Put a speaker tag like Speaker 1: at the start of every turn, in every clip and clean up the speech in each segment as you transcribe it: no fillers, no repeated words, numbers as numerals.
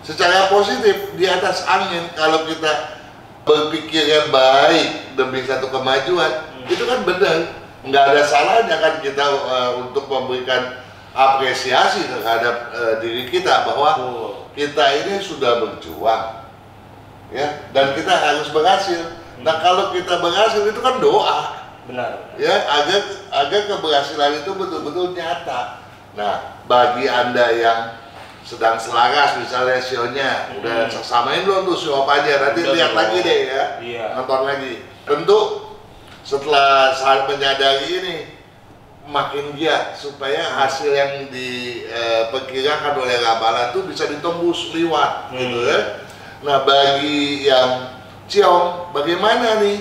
Speaker 1: secara positif di atas angin. Kalau kita berpikirnya baik demi satu kemajuan, itu kan benar. Nggak ada salahnya kan kita untuk memberikan apresiasi terhadap diri kita bahwa kita ini sudah berjuang, ya, dan kita harus berhasil. Nah, kalau kita berhasil itu kan doa,
Speaker 2: benar.
Speaker 1: Ya, agar keberhasilan itu betul-betul nyata. Nah, bagi Anda yang sedang selaras misalnya sionya, udah samain belum tuh sio apa aja, nanti lihat lagi deh ya, nonton lagi. Tentu setelah saya menyadari ini makin giat supaya hasil yang diperkirakan oleh ramalan itu bisa ditembus liwat gitu ya. Nah, bagi yang ciong bagaimana nih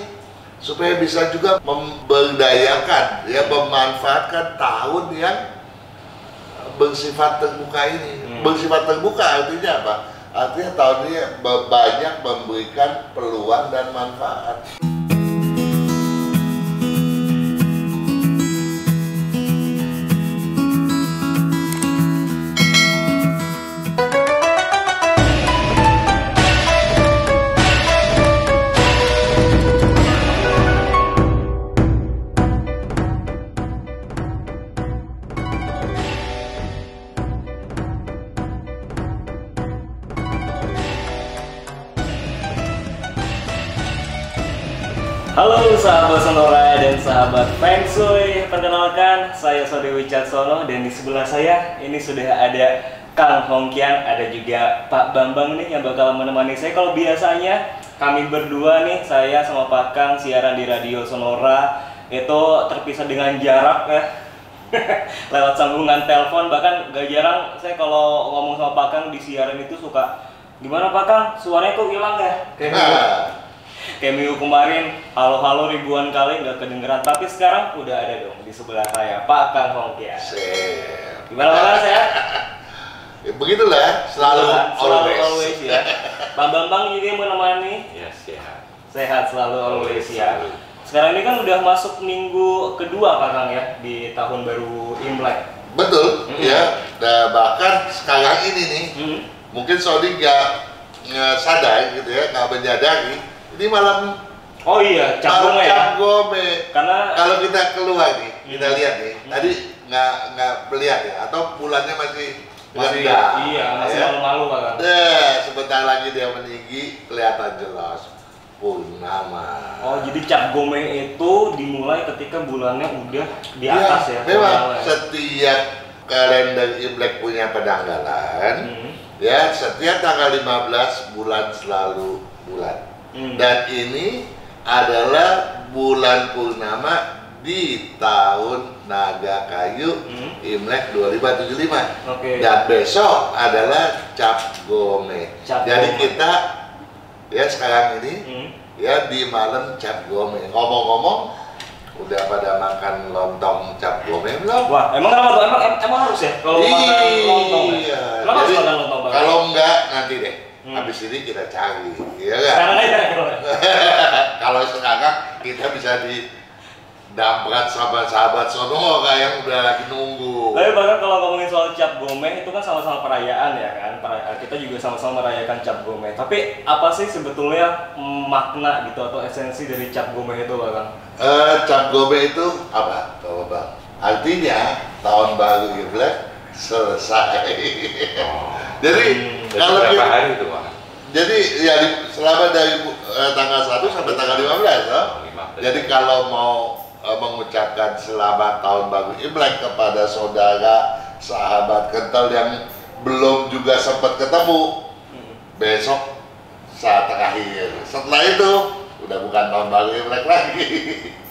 Speaker 1: supaya bisa juga memberdayakan ya, memanfaatkan tahun yang bersifat terbuka ini. Bersifat terbuka artinya apa? Artinya tahun ini banyak memberikan peluang dan manfaat.
Speaker 2: Halo sahabat Sonora dan sahabat Feng Shui, perkenalkan saya Sode Wicaksono dan di sebelah saya ini sudah ada Kang Hongkian, ada juga Pak Bambang nih yang bakal menemani saya. Kalau biasanya kami berdua nih, saya sama Pak Kang siaran di Radio Sonora itu terpisah dengan jarak ya lewat sambungan telepon. Bahkan gak jarang saya kalau ngomong sama Pak Kang di siaran itu suka, gimana Pak Kang, suaranya kok hilang ya? Kayak minggu kemarin, halo-halo ribuan kali nggak kedengeran, tapi sekarang udah ada dong di sebelah saya, Pak Kang Hongkian. Gimana Pak, sehat?
Speaker 1: Ya, begitulah, selalu
Speaker 2: always ya. Pak Bambang juga menemani.
Speaker 3: Ya, sehat.
Speaker 2: Sehat selalu always ya. Sekarang ini kan udah masuk minggu kedua Pak Kang ya, di tahun baru Imlek.
Speaker 1: Betul, ya. Nah, bahkan sekarang ini nih, mungkin Sodi nggak sadar gitu ya, nggak menyadari. Ini malam,
Speaker 2: oh iya, Cap Gome ya?
Speaker 1: Cap Gome.
Speaker 2: Karena
Speaker 1: kalau kita keluar nih, kita lihat nih, tadi nggak melihat ya, atau bulannya masih rendah.
Speaker 2: Iya, masih malu-malu Pak.
Speaker 1: Sebentar lagi dia meninggi, kelihatan jelas purnama.
Speaker 2: Oh, jadi Cap Gome itu dimulai ketika bulannya udah di atas ya?
Speaker 1: Memang setiap kalender Imlek punya penanggalan, ya, setiap tanggal 15 bulan selalu bulan. Dan ini adalah bulan purnama di tahun Naga Kayu Imlek 2575. Dan besok adalah Cap Gome. Jadi kita ya sekarang ini ya di malam Cap Gome. Ngomong-ngomong, udah pada makan lontong Cap Gome belum?
Speaker 2: Wah, emang kenapa tuh? Emang harus ya kalau makan lontong?
Speaker 1: Iya.
Speaker 2: Kenapa harus makan lontong Pak?
Speaker 1: Kalau enggak nanti deh. Habis ini kita cari, iya kan?
Speaker 2: Sekarang aja
Speaker 1: kalau sekarang kita bisa didamprat sahabat-sahabat Sonora yang udah lagi nunggu.
Speaker 2: Tapi bahkan kalau ngomongin soal Cap Gome itu kan sama-sama perayaan ya kan? Kita juga sama-sama merayakan Cap Gome. Tapi apa sih sebetulnya makna gitu atau esensi dari Cap Gome itu Bang?
Speaker 1: Cap Gome itu apa? Coba Bang. Artinya tahun baru Imlek selesai. Jadi kalau
Speaker 3: berapa hari itu Bang?
Speaker 1: Jadi ya selama dari tanggal 1 sampai tanggal 15 ya. 15. Jadi kalau mau mengucapkan selamat tahun baru Imlek kepada saudara, sahabat kental yang belum juga sempat ketemu, besok saat terakhir. Setelah itu udah bukan tahun baru Imlek lagi.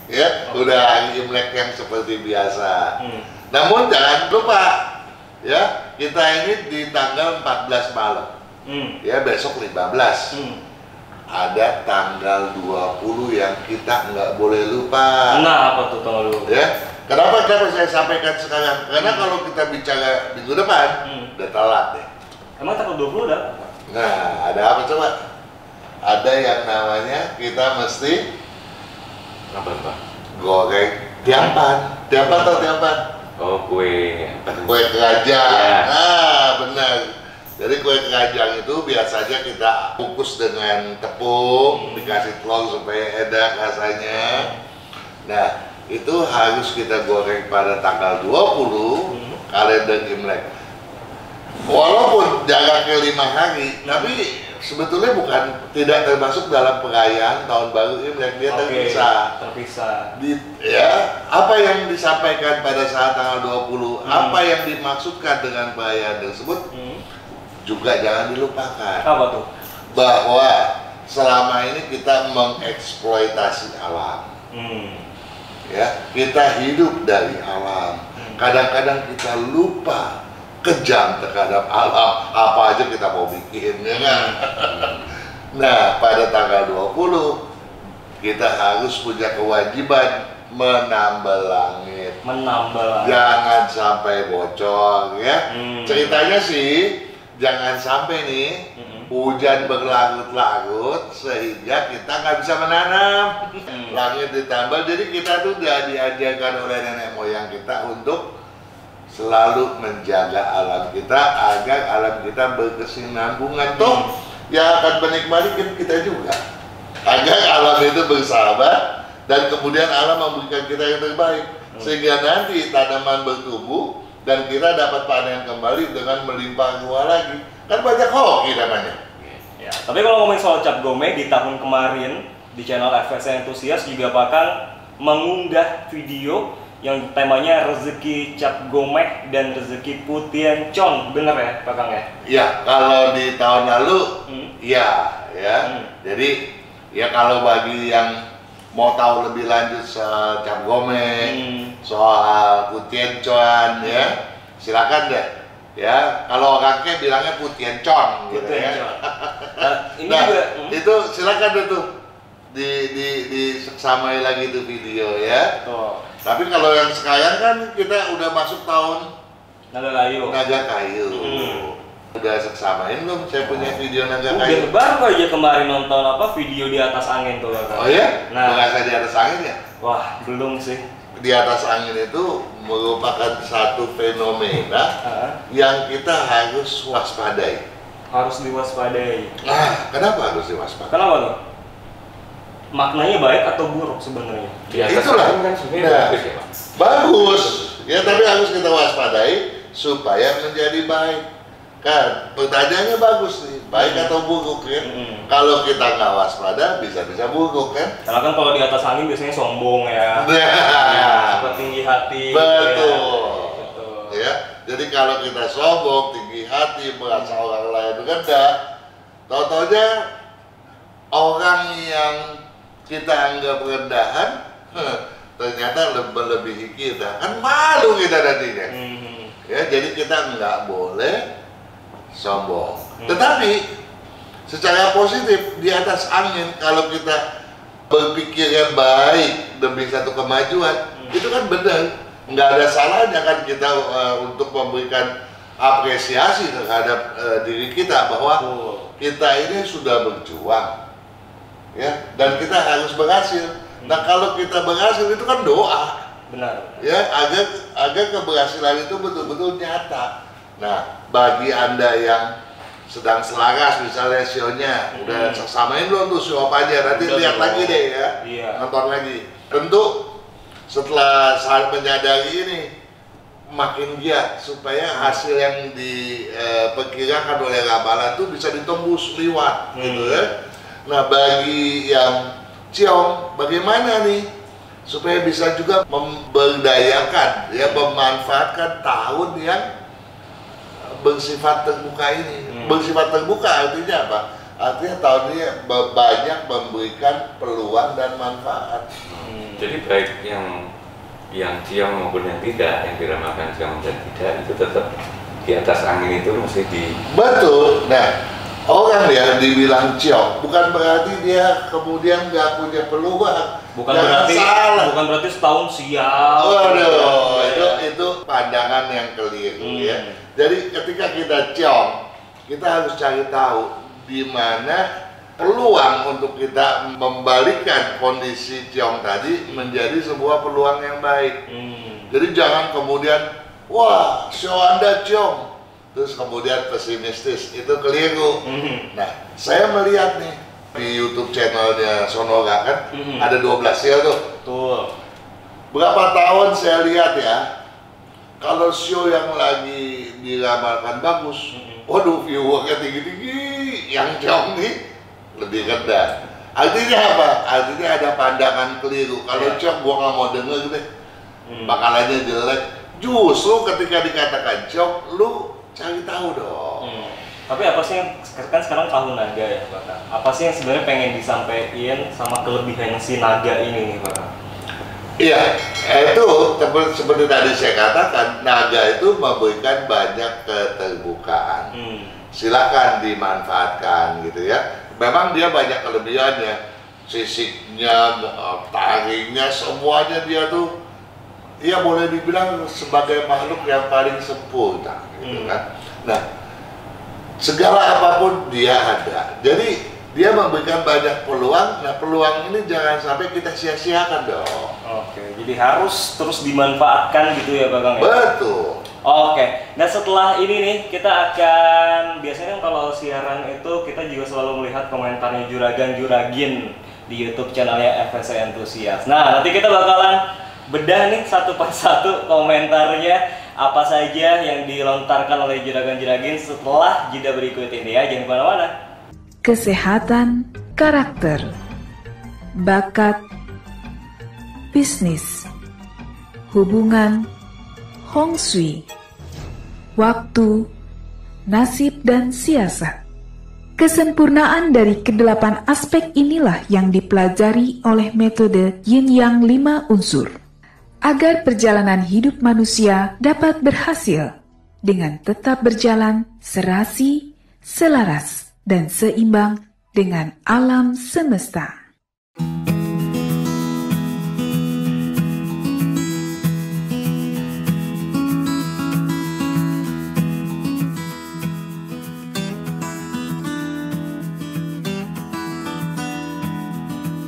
Speaker 1: Ya, udah hari Imlek yang seperti biasa. Namun jangan lupa ya, kita ini di tanggal 14 malam. Ya, besok 15. Ada tanggal 20 yang kita nggak boleh lupa.
Speaker 2: Nah, apa tuh tanggal 20?
Speaker 1: Ya, kenapa saya sampaikan sekarang? Karena kalau kita bicara minggu depan, udah telat deh.
Speaker 2: Emang tanggal 20 udah?
Speaker 1: Nah, ada apa coba? Ada yang namanya kita mesti goreng tiampan. Tiampan atau tiampan?
Speaker 3: Oh, kue
Speaker 1: kerajaan.
Speaker 3: Ya.
Speaker 1: Nah, benar. Jadi kue keranjang itu biasanya kita kukus dengan tepung, dikasih telur supaya enak rasanya. Nah, itu harus kita goreng pada tanggal 20 kalender Imlek. Walaupun jaraknya 5 hari, tapi sebetulnya tidak termasuk dalam perayaan tahun baru Imlek, dia terpisah. Ya, apa yang disampaikan pada saat tanggal 20, apa yang dimaksudkan dengan perayaan tersebut juga jangan dilupakan.
Speaker 2: Apa tuh?
Speaker 1: Bahwa selama ini kita mengeksploitasi alam. Ya, kita hidup dari alam. Kadang-kadang kita lupa kejam terhadap alam, apa aja kita mau bikin, ya kan? Nah, pada tanggal 20 kita harus punya kewajiban menambal langit. Jangan sampai bocor, ya. Ceritanya sih jangan sampai nih hujan berlarut-larut sehingga kita nggak bisa menanam. Langit ditambal, jadi kita tuh udah diajarkan oleh nenek moyang kita untuk selalu menjaga alam kita agar alam kita berkesinambungan. Toh yang akan menikmati kita juga, agar alam itu bersahabat dan kemudian alam memberikan kita yang terbaik sehingga nanti tanaman bertumbuh dan kita dapat panen kembali dengan melimpah ruah lagi. Kan banyak hoki namanya.
Speaker 2: Ya, tapi kalau ngomongin soal Cap Gomeh, di tahun kemarin di channel FS Enthusiast juga bakal mengunggah video yang temanya rezeki Cap Gomeh dan rezeki Putien Con, bener ya Pak Kang ya?
Speaker 1: Ya, kalau di tahun lalu, ya. Jadi ya kalau bagi yang mau tahu lebih lanjut soal Cap Gomeh, soal Putien Con, ya silakan deh. Ya, kalau orangnya bilangnya Putien Con, gitu ya.
Speaker 2: Ini
Speaker 1: nah,
Speaker 2: juga,
Speaker 1: itu silakan deh tuh disamai lagi tuh video ya. Tapi kalau yang sekarang kan kita udah masuk tahun Naga Kayu. Udah seksamain belum saya punya video Naga Kayu?
Speaker 2: Baru aja kemarin nonton video di atas angin tuh kan.
Speaker 1: Oh ya? Nah, berasa di atas angin ya?
Speaker 2: Wah, belum sih.
Speaker 1: Di atas angin itu merupakan satu fenomena yang kita harus waspadai.
Speaker 2: Harus diwaspadai.
Speaker 1: Nah, kenapa harus diwaspadai?
Speaker 2: Kenapa tuh? Maknanya baik atau buruk sebenarnya?
Speaker 1: Itulah kan sebenarnya bagus ya, tapi harus kita waspadai supaya menjadi baik. Kan pertanyaannya bagus nih, baik atau buruk ya. Kalau kita nggak waspada bisa buruk kan.
Speaker 2: Karena kan kalau di atas angin biasanya sombong ya. Suka tinggi hati.
Speaker 1: Betul. Ya, jadi kalau kita sombong, tinggi hati, merasa orang lain rendah, tau-taunya orang yang kita anggap rendahan ternyata melebihi kita, kan malu kita nantinya. Ya, jadi kita nggak boleh sombong. Tetapi secara positif di atas angin, kalau kita berpikirnya baik demi satu kemajuan, itu kan benar. Nggak ada salahnya kan kita untuk memberikan apresiasi terhadap diri kita bahwa kita ini sudah berjuang. Ya, dan kita harus berhasil. Nah, kalau kita berhasil itu kan doa.
Speaker 2: Benar.
Speaker 1: Ya, agar keberhasilan itu betul-betul nyata. Nah, bagi Anda yang sedang selaras misalnya sionya, udah samain belum tuh sio apa aja, nanti lihat lagi deh ya. Nonton lagi. Tentu setelah saat menyadari ini makin giat supaya hasil yang diperkirakan oleh ramalan itu bisa ditembus liwat gitu ya. Nah, bagi yang ciong, bagaimana nih supaya bisa juga memberdayakan, ya, memanfaatkan tahun yang bersifat terbuka ini. Bersifat terbuka artinya apa? Artinya tahun ini banyak memberikan peluang dan manfaat.
Speaker 3: Jadi baik yang ciong maupun yang tidak, yang diramakan ciong dan tidak, itu tetap di atas angin itu mesti di.
Speaker 1: Betul. Nah, orang yang dibilang ciong bukan berarti dia kemudian nggak punya peluang.
Speaker 2: Bukan berarti setahun sial.
Speaker 1: Waduh, itu pandangan yang keliru ya. Jadi ketika kita ciong, kita harus cari tahu di mana peluang untuk kita membalikan kondisi ciong tadi menjadi sebuah peluang yang baik. Jadi jangan kemudian, wah, sio Anda ciong, terus kemudian pesimistis, itu keliru. Nah, saya melihat nih di YouTube channelnya Sonora kan, ada 12 show tuh.
Speaker 2: Betul.
Speaker 1: Berapa tahun saya lihat ya, kalau show yang lagi diramalkan bagus, waduh viewernya tinggi-tinggi, yang jauh nih lebih rendah. Artinya apa? Artinya ada pandangan keliru. Kalau cok gua nggak mau denger deh, bakalannya jelek. Justru ketika dikatakan cok, lu cari tahu dong.
Speaker 2: Tapi apa sih yang kan sekarang tahun naga ya Pak? Apa sih yang sebenarnya pengen disampaikan sama kelebihan si naga ini nih Pak?
Speaker 1: Iya, itu seperti tadi saya katakan, naga itu memberikan banyak keterbukaan. Silakan dimanfaatkan gitu ya. Memang dia banyak kelebihannya, sisiknya, taringnya, semuanya dia tuh, ya boleh dibilang sebagai makhluk yang paling sempurna, gitu kan. Nah, segala apapun dia ada. Jadi dia memberikan banyak peluang. Nah, peluang ini jangan sampai kita sia-siakan dong.
Speaker 2: Oke, jadi harus terus dimanfaatkan gitu ya Pak Kang ya?
Speaker 1: Betul.
Speaker 2: Oke, nah setelah ini nih kita akan, biasanya kan kalau siaran itu kita juga selalu melihat komentarnya juragan-juragin di YouTube channelnya FSC Enthusiast. Nah, nanti kita bakalan bedah nih satu persatu komentarnya apa saja yang dilontarkan oleh juragan-juragin setelah jeda berikut ini ya, jangan kemana-mana.
Speaker 4: Kesehatan, karakter, bakat, bisnis, hubungan, Hong Shui, waktu, nasib, dan siasat. Kesempurnaan dari kedelapan aspek inilah yang dipelajari oleh metode Yin Yang 5 unsur, agar perjalanan hidup manusia dapat berhasil dengan tetap berjalan serasi, selaras, dan seimbang dengan alam semesta.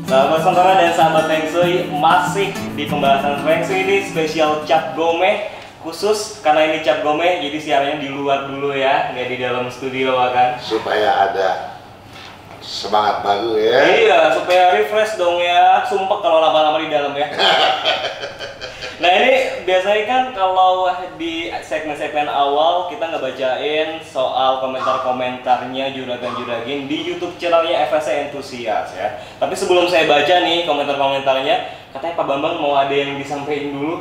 Speaker 2: Sahabat Sonora dan sahabat Feng Shui, masih di pembahasan Feng Shui ini spesial Cap Gome khusus karena ini Cap Gome, jadi siarannya di luar dulu ya, nggak di dalam studio kan?
Speaker 1: Supaya ada semangat baru ya.
Speaker 2: Iya, supaya refresh dong ya, sumpek kalau lama-lama di dalam ya. Nah ini biasanya kan kalau di segmen-segmen awal kita nggak bacain soal komentar-komentarnya juragan-juragin di YouTube channelnya FSC Enthusiast ya. Tapi sebelum saya baca nih komentar-komentarnya, katanya Pak Bambang mau ada yang disampaikan dulu.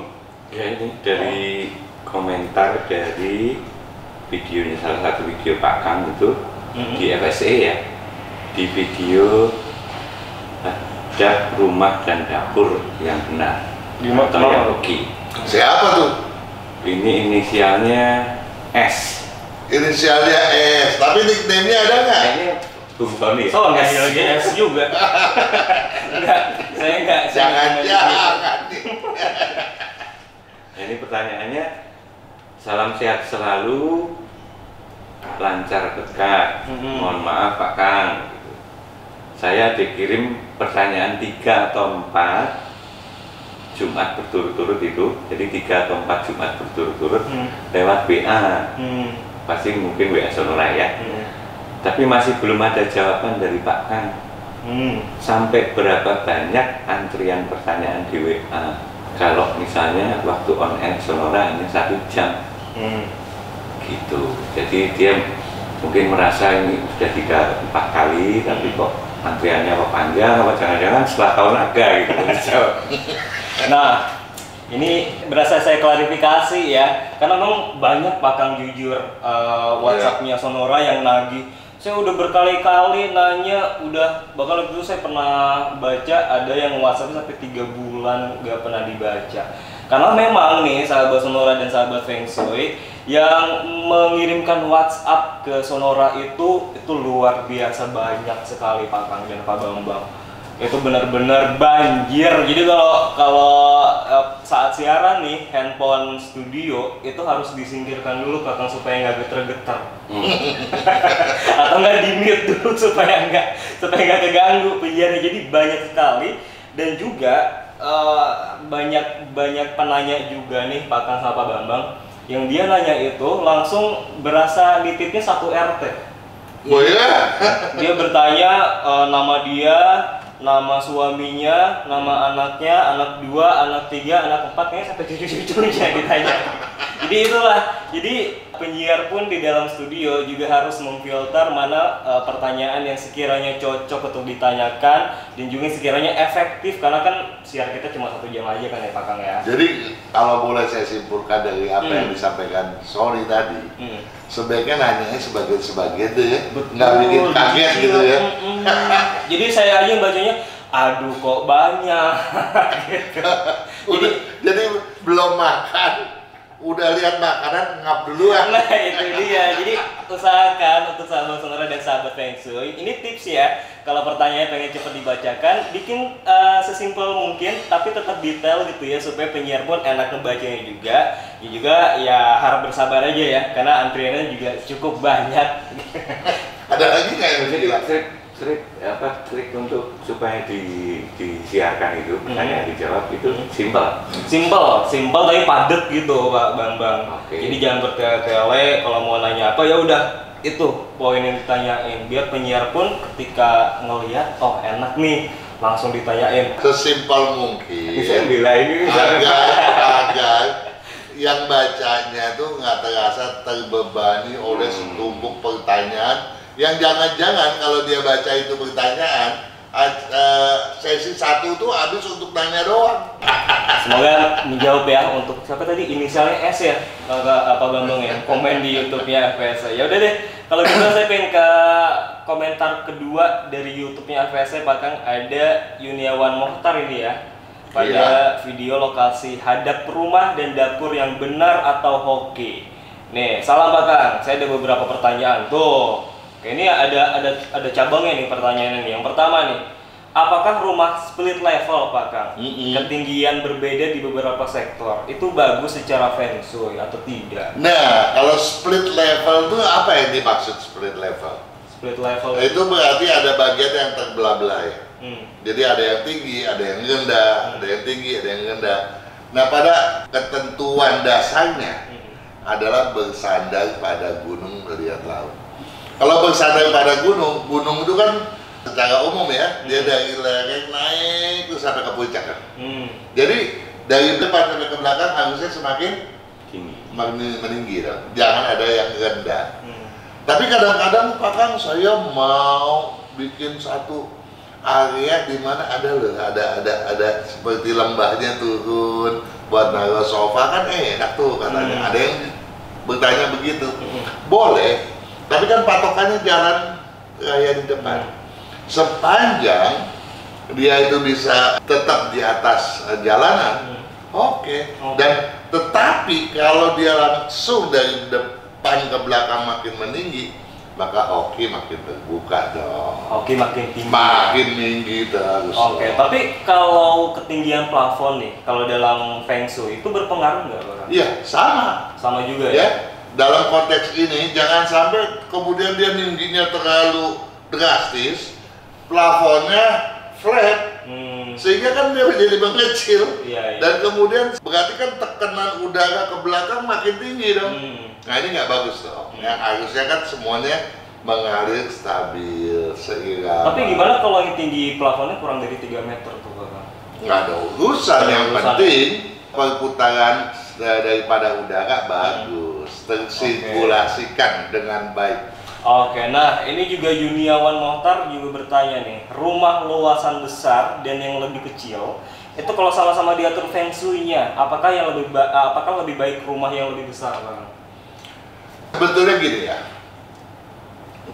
Speaker 3: Ya ini dari komentar dari videonya, salah satu video Pak Kang itu di FSC ya. Di video ada rumah dan dapur yang benar. Atau yang rugi.
Speaker 1: Siapa tuh?
Speaker 3: Ini inisialnya S.
Speaker 1: Inisialnya S, tapi nickname-nya ada nggak?
Speaker 3: Kayaknya Bung Tony.
Speaker 2: Oh, nggak lagi S juga. Enggak, saya enggak.
Speaker 1: Jangan nih.
Speaker 3: Nah, ini pertanyaannya, salam sehat selalu, lancar berkah. Mohon maaf Pak Kang. Saya dikirim pertanyaan 3 atau 4 Jumat berturut-turut itu, jadi 3 atau 4 Jumat berturut-turut lewat WA. Pasti mungkin WA Sonora ya. Tapi masih belum ada jawaban dari Pak Kang. Sampai berapa banyak antrian pertanyaan di WA? Kalau misalnya waktu on air Sonora hanya 1 jam, gitu. Jadi dia mungkin merasa ini sudah 3-4 kali, tapi kok antriannya apa panjang, apa jangan-jangan setelah tahun naga gitu.
Speaker 2: Nah, ini berasa saya klarifikasi ya, karena memang banyak Pak Kang jujur WhatsApp-nya Sonora yang nagih. Saya udah berkali-kali nanya, bahkan waktu itu saya pernah baca ada yang WhatsApp sampai 3 bulan nggak pernah dibaca. Karena memang nih sahabat Sonora dan sahabat Feng Shui yang mengirimkan WhatsApp ke Sonora itu luar biasa banyak sekali Pak Kang dan Pak Bambang. Itu benar-benar banjir. Jadi kalau saat siaran nih handphone studio itu harus disingkirkan dulu Pak Kang supaya nggak getar-getar. Atau nggak di mute dulu supaya nggak keganggu penyiarnya. Jadi banyak sekali dan juga banyak penanya juga nih Pak Kang sama Pak Bambang Yang dia nanya itu langsung berasa nitipnya satu RT.
Speaker 1: Oh iya?
Speaker 2: Dia bertanya nama dia, nama suaminya, nama anaknya, anak 2, anak 3, anak 4, kayaknya sampai cucu-cucunya ditanya. Jadi itulah, jadi penyiar pun di dalam studio juga harus memfilter mana pertanyaan yang sekiranya cocok untuk ditanyakan dan juga sekiranya efektif, karena kan siar kita cuma 1 jam aja kan ya Pak Kang ya.
Speaker 1: Jadi kalau boleh saya simpulkan dari apa yang disampaikan Sony tadi, sebaiknya nanyanya sebagian-sebagian tuh ya, nggak bikin kaget gitu ya.
Speaker 2: Jadi saya aja bacanya, aduh kok banyak. Gitu.
Speaker 1: Jadi belum makan, udah lihat makanan ngap duluan.
Speaker 2: Nah itu dia, jadi usahakan untuk sahabat sonora dan sahabat Feng Shui, ini tips ya, kalau pertanyaannya pengen cepat dibacakan, bikin sesimpel mungkin tapi tetap detail gitu ya, supaya penyiar pun enak membacanya juga. Ya juga ya harap bersabar aja ya, karena antriannya juga cukup banyak.
Speaker 1: Ada lagi nggak yang bilang?
Speaker 3: Trik untuk supaya disiarkan itu pertanyaan dijawab itu simple tapi padat gitu Pak Bambang. Jadi jangan bertele-tele, kalau mau nanya apa ya udah itu poin yang ditanyain, biar penyiar pun ketika ngelihat oh enak nih langsung ditanyain
Speaker 1: Sesimpel mungkin
Speaker 3: ini
Speaker 1: agar yang bacanya tuh nggak terasa terbebani oleh setumpuk pertanyaan yang jangan-jangan kalau dia baca itu pertanyaan sesi 1 tuh habis untuk nanya doang.
Speaker 2: Semoga menjawab ya. Untuk siapa tadi inisialnya S ya, Pak Bambang ya, komen di YouTube-nya FPSC. Ya udah deh, kalau gitu saya pengen ke komentar kedua dari YouTube-nya FPSC Pak Kang. Ada Yuniawan Mohtar ini ya, pada video lokasi hadap rumah dan dapur yang benar atau hoki. Nih, salam Pak Kang, saya ada beberapa pertanyaan tuh. Oke, ini ada cabangnya nih pertanyaan ini. Yang pertama nih, apakah rumah split level Pak Kang, ketinggian berbeda di beberapa sektor, itu bagus secara Feng Shui atau tidak?
Speaker 1: Nah, kalau split level itu apa yang dimaksud split level?
Speaker 2: Split level
Speaker 1: itu berarti ada bagian yang terbelah-belah ya. Jadi ada yang tinggi, ada yang rendah, ada yang tinggi, ada yang rendah. Nah, pada ketentuan dasarnya adalah bersandar pada gunung melihat laut. Kalau bersandar pada gunung itu kan secara umum ya, dia dari lereng naik terus sampai ke puncak kan. Jadi dari depan sampai ke belakang harusnya semakin meninggi dong. Jangan ada yang rendah. Tapi kadang-kadang Pak Kang, saya mau bikin satu area di mana ada seperti lembahnya turun buat naruh sofa kan enak tuh katanya. Ada yang bertanya begitu. Boleh. Tapi kan patokannya jalan raya di depan. Sepanjang dia itu bisa tetap di atas jalanan, oke. Dan tetapi kalau dia langsung dari depan ke belakang makin meninggi, maka makin terbuka dong.
Speaker 2: Makin tinggi.
Speaker 1: Makin tinggi terus.
Speaker 2: Tapi kalau ketinggian plafon nih, kalau dalam Feng Shui itu berpengaruh nggak Pak?
Speaker 1: Iya, sama.
Speaker 2: Sama juga ya.
Speaker 1: Dalam konteks ini jangan sampai kemudian dia tingginya terlalu drastis, plafonnya flat, sehingga kan dia jadi mengecil. Dan kemudian berarti kan tekanan udara ke belakang makin tinggi dong. Nah ini nggak bagus dong. Yang harusnya kan semuanya mengalir stabil, seirama.
Speaker 2: Tapi gimana kalau yang tinggi plafonnya kurang dari 3 meter tuh Bapak?
Speaker 1: Nggak ada urusan, yang penting perputaran daripada udara bagus, tersirkulasikan dengan baik.
Speaker 2: Nah ini juga Yuniawan Mohtar juga bertanya nih, rumah luasan besar dan yang lebih kecil itu kalau sama-sama diatur Feng Shui-nya, apakah lebih baik rumah yang lebih besar Bang?
Speaker 1: Sebetulnya gini ya,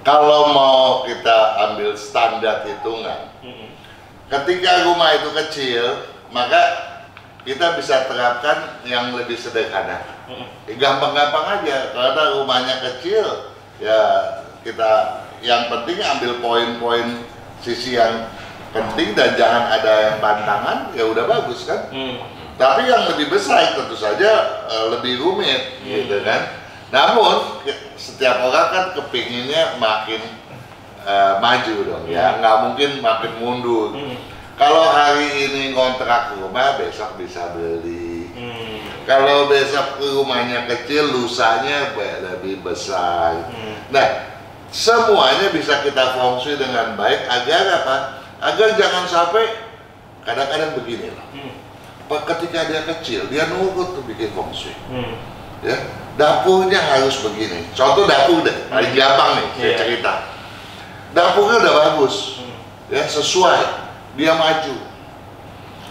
Speaker 1: kalau mau kita ambil standar hitungan, ketika rumah itu kecil, maka kita bisa terapkan yang lebih sederhana. Gampang-gampang aja, karena rumahnya kecil, ya kita yang penting ambil poin-poin sisi yang penting dan jangan ada yang pantangan, ya udah bagus kan. Tapi yang lebih besar tentu saja lebih rumit, gitu kan. Namun setiap orang kan kepinginnya makin maju dong, ya nggak mungkin makin mundur. Kalau hari ini kontrak rumah, besok bisa beli. Kalau besok rumahnya kecil, lusanya lebih besar. Nah, semuanya bisa kita feng shui dengan baik agar apa? Agar jangan sampai kadang-kadang begini loh. Ketika dia kecil, dia nurut tuh bikin feng shui. Ya, dapurnya harus begini. Contoh dapur deh, paling gampang nih saya cerita. Dapurnya udah bagus, ya sesuai. Dia maju,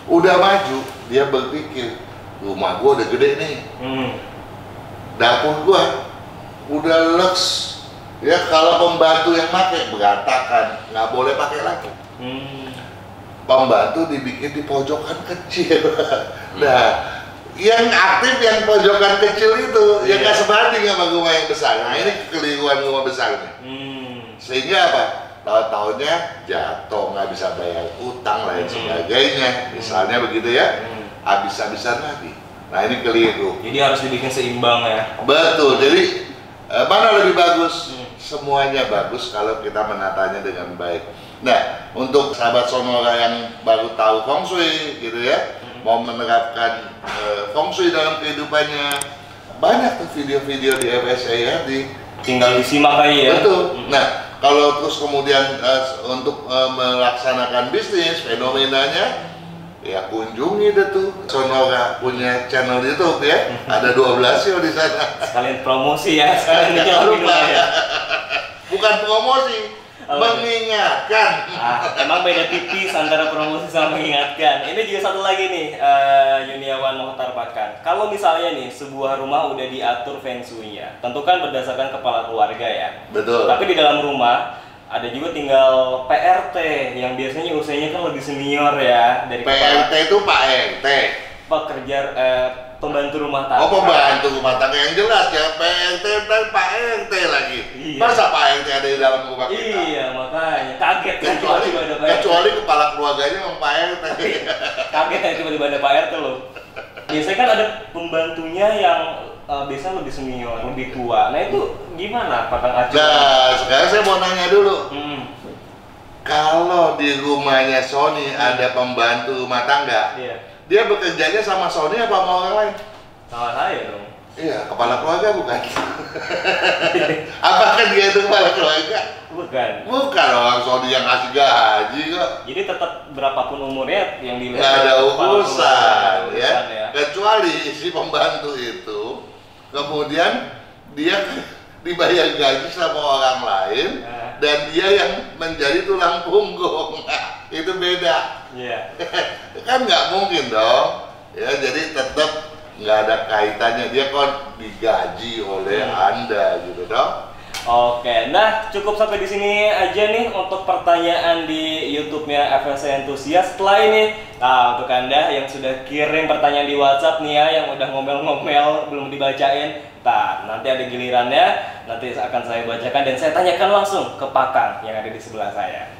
Speaker 1: udah maju, dia berpikir rumah gua udah gede nih, dapur gua udah lux. Ya kalau pembantu yang pakai berantakan, nggak boleh pakai lagi. Pembantu dibikin di pojokan kecil. Nah, yang aktif yang pojokan kecil itu yang nggak sebanding sama rumah yang besar. Nah ini kekeliruan rumah besarnya. Sehingga apa? Tahun-tahunnya jatuh, nggak bisa bayar utang lain sebagainya. Misalnya begitu ya, habis-habisan lagi. Nah ini keliru.
Speaker 2: Jadi harus dibikin seimbang ya.
Speaker 1: Betul. Jadi mana lebih bagus? Semuanya bagus kalau kita menatanya dengan baik. Nah untuk sahabat Sonora yang baru tahu feng shui gitu ya, mau menerapkan feng shui dalam kehidupannya, banyak tuh video-video di FSA ya,
Speaker 2: tinggal disimak aja ya.
Speaker 1: Betul. Nah kalau terus kemudian untuk melaksanakan bisnis fenomenanya, ya kunjungi deh tuh Sonora punya channel YouTube ya, ada 12 show di sana.
Speaker 2: Sekalian promosi ya, sekalian
Speaker 1: Jangan lupa
Speaker 2: ya.
Speaker 1: Bukan promosi, mengingatkan.
Speaker 2: Emang beda tipis antara promosi sama mengingatkan. Ini juga satu lagi nih, Yuniawan Mohtar Pakang. Kalau misalnya nih sebuah rumah udah diatur feng shui-nya, tentu kan berdasarkan kepala keluarga ya.
Speaker 1: Betul.
Speaker 2: Tapi di dalam rumah ada juga tinggal PRT yang biasanya usianya kan lebih senior ya dari
Speaker 1: PRT itu Pak RT.
Speaker 2: Pekerja pembantu rumah tangga.
Speaker 1: Oh, pembantu rumah tangga yang jelas ya, PRT dan Pak RT lagi.
Speaker 2: Iya.
Speaker 1: Masa Pak RT ada di dalam rumah kita?
Speaker 2: Iya, makanya kaget kan tiba-tiba ada Pak RT.
Speaker 1: Kecuali kepala keluarganya memang Pak RT.
Speaker 2: Kaget kan tiba-tiba ada Pak RT loh. Biasanya kan ada pembantunya yang biasanya lebih senior, lebih tua. Nah itu gimana Pak Kang Aceh?
Speaker 1: Nah, sekarang saya mau nanya dulu. Kalau di rumahnya Sony ada pembantu rumah tangga, dia bekerjanya sama Sony apa sama orang lain?
Speaker 2: Sama saya dong.
Speaker 1: Iya, kepala keluarga bukan? Apakah dia itu kepala keluarga?
Speaker 2: Bukan.
Speaker 1: Bukan, orang Sony yang ngasih gaji kok.
Speaker 2: Jadi tetap berapapun umurnya yang dilihat.
Speaker 1: Nggak ada urusan ya.
Speaker 2: Ya.
Speaker 1: Kecuali si pembantu itu kemudian dia dibayar gaji sama orang lain dan dia yang menjadi tulang punggung. Itu beda.
Speaker 2: Iya.
Speaker 1: Kan nggak mungkin dong. Ya, jadi tetap nggak ada kaitannya, dia kan digaji oleh Anda gitu dong.
Speaker 2: Oke, nah cukup sampai di sini aja nih untuk pertanyaan di YouTube-nya FSC Enthusiast. Setelah ini, nah untuk Anda yang sudah kirim pertanyaan di WhatsApp nih ya, yang udah ngomel-ngomel belum dibacain, nah nanti ada gilirannya, nanti akan saya bacakan dan saya tanyakan langsung ke Pak Kang yang ada di sebelah saya.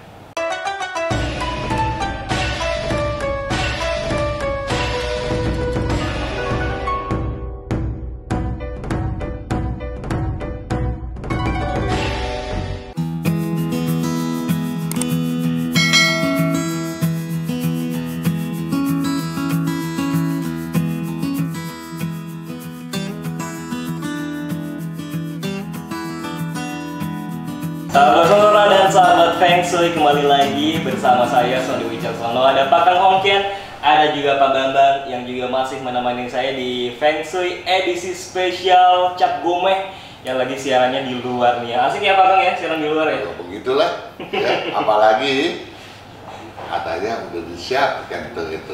Speaker 2: Sahabat Sonora dan sahabat Feng Shui, kembali lagi bersama saya Sony Wicaksono. Ada Pak Kang Hongkian, ada juga Pak Bambang yang juga masih menemani saya di Feng Shui edisi spesial Cap Gomeh yang lagi siarannya di luar nih. Asik ya Pak Kang ya, siaran di luar ya?
Speaker 1: Begitulah ya, apalagi katanya udah disiapkan itu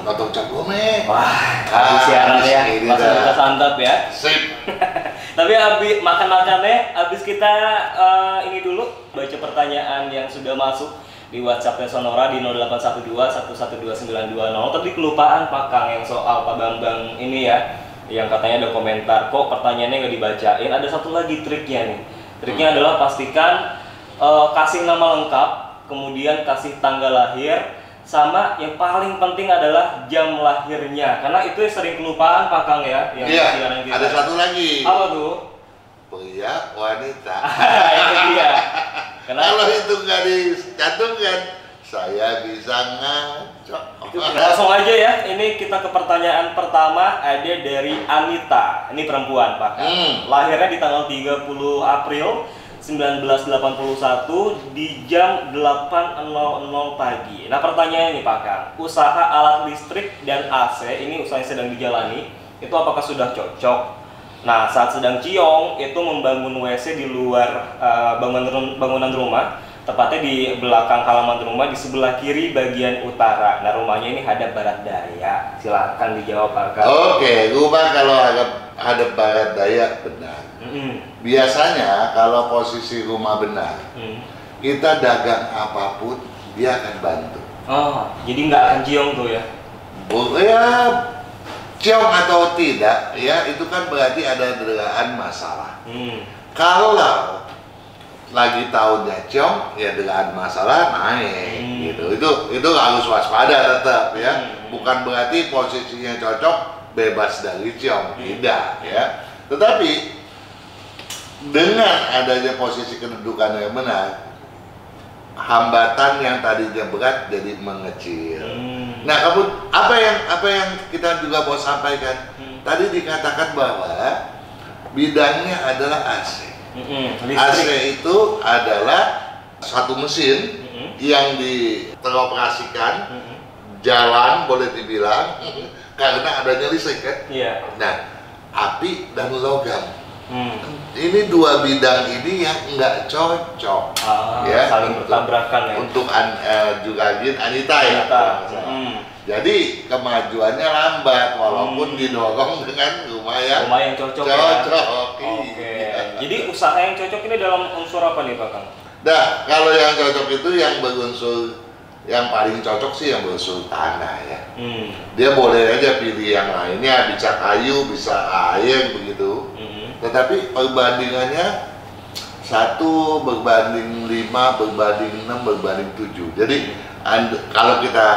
Speaker 1: nonton Cap Gomeh.
Speaker 2: Wah, siaran ya, langsung kita santap ya.
Speaker 1: Sip.
Speaker 2: Tapi abis makan-makannya, abis kita ini dulu baca pertanyaan yang sudah masuk di WhatsApp-nya Sonora di 0812 112920. Tadi kelupaan Pak Kang yang soal Pak Bambang ini ya, yang katanya ada komentar kok pertanyaannya nggak dibacain. Ada satu lagi triknya nih. Triknya adalah pastikan kasih nama lengkap, kemudian kasih tanggal lahir, sama yang paling penting adalah jam lahirnya, karena itu sering kelupaan Pak Kang ya.
Speaker 1: Iya, ada satu lagi.
Speaker 2: Apa tuh?
Speaker 1: Pria, wanita.
Speaker 2: Itu dia.
Speaker 1: Kalau itu nggak dicantumkan, Saya bisa ngaco.
Speaker 2: Langsung aja ya, ini kita ke pertanyaan pertama, ada dari Anita. Ini perempuan, Pak. Lahirnya di tanggal 30 April 1981 di jam 8.00 pagi. Nah, pertanyaannya nih Pak Kang, usaha alat listrik dan AC ini usaha yang sedang dijalani, itu apakah sudah cocok? Nah, saat sedang ciong itu membangun WC di luar bangunan rumah, tepatnya di belakang halaman rumah di sebelah kiri bagian utara. Nah, rumahnya ini hadap barat daya. Silahkan dijawab Pak Kang.
Speaker 1: Oke, rumah kalau hadap barat daya benar. Biasanya kalau posisi rumah benar, kita dagang apapun dia akan bantu.
Speaker 2: Oh, jadi nggak akan ciong tuh ya?
Speaker 1: Ya, ciong atau tidak, ya itu kan berarti ada degaan masalah. Kalau lagi tahunnya ciong, ya degaan masalah naik, gitu. Itu harus waspada tetap ya. Bukan berarti posisinya cocok bebas dari ciong, tidak ya. Tetapi dengan adanya posisi kedudukan yang benar, hambatan yang tadinya berat jadi mengecil. Nah, kamu apa yang kita juga mau sampaikan? Tadi dikatakan bahwa bidangnya adalah AC. AC itu adalah satu mesin yang teroperasikan jalan boleh dibilang karena adanya listrik kan. Nah, api dan logam. Ini dua bidang ini yang nggak cocok, ya,
Speaker 2: saling bertabrakan ya.
Speaker 1: Untuk Juragin Anita ya. Jadi kemajuannya lambat walaupun didorong dengan rumah yang
Speaker 2: cocok.
Speaker 1: Oke.
Speaker 2: Jadi usaha yang cocok ini dalam unsur apa nih Pak Kang?
Speaker 1: Nah, kalau yang cocok itu yang berunsur, yang paling cocok sih yang berunsur tanah ya. Dia boleh aja pilih yang lainnya, bisa kayu, bisa air begitu. Tetapi perbandingannya 1 berbanding 5 berbanding 6 berbanding 7. Jadi kalau kita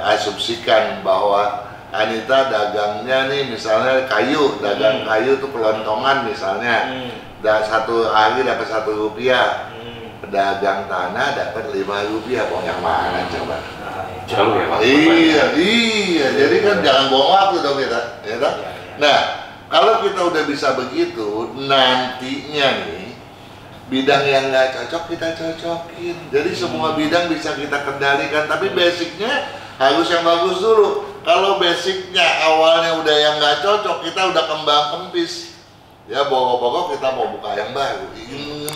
Speaker 1: asumsikan bahwa Anita dagangnya nih misalnya kayu, dagang kayu itu kelontongan misalnya, dan satu hari dapat Rp1, pedagang tanah dapat Rp5, mau yang mana coba?
Speaker 3: Jauh ya Pak.
Speaker 1: Iya, jadi kan jangan buang waktu dong kita, ya kan? Nah, kalau kita udah bisa begitu, nantinya nih bidang yang nggak cocok kita cocokin. Jadi semua bidang bisa kita kendalikan, tapi basicnya harus yang bagus dulu. Kalau basicnya awalnya udah yang nggak cocok, kita udah kembang kempis. Ya bokok-bokok kita mau buka yang baru.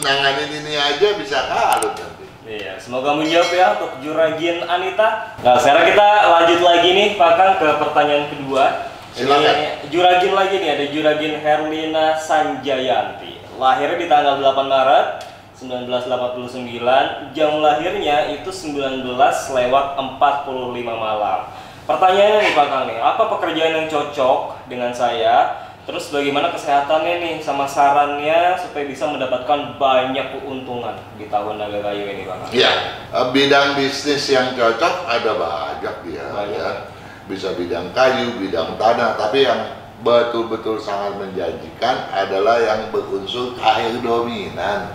Speaker 1: Nanganin ini aja bisa kalut nanti.
Speaker 2: Iya, semoga menjawab ya untuk Juragin Anita. Nah, sekarang kita lanjut lagi nih Pak Kang ke pertanyaan kedua.
Speaker 1: Silakan.
Speaker 2: Ini Juragin lagi nih, ada Juragin Herlina Sanjayanti. Lahirnya di tanggal 8 Maret 1989, jam lahirnya itu 19:45 malam. Pertanyaannya nih Pak Kang nih, apa pekerjaan yang cocok dengan saya? Terus bagaimana kesehatannya nih, sama sarannya supaya bisa mendapatkan banyak keuntungan di tahun naga kayu ini Pak Kang?
Speaker 1: Iya, bidang bisnis yang cocok ada banyak dia. Ya. Bisa bidang kayu, bidang tanah, tapi yang betul-betul sangat menjanjikan adalah yang berunsur air dominan.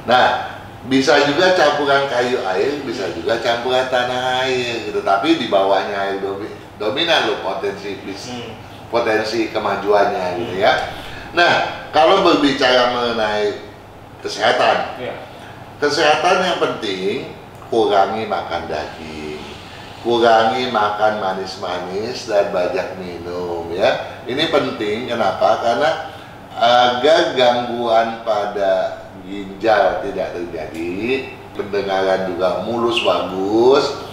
Speaker 1: Nah, bisa juga campuran kayu air, bisa juga campuran tanah air gitu. Tapi di bawahnya air dominan loh potensi kemajuannya gitu ya. Nah, kalau berbicara mengenai kesehatan, kesehatan yang penting kurangi makan daging, kurangi makan manis-manis dan banyak minum ya. Ini penting, kenapa? Karena agar gangguan pada ginjal tidak terjadi, pendengaran juga mulus bagus,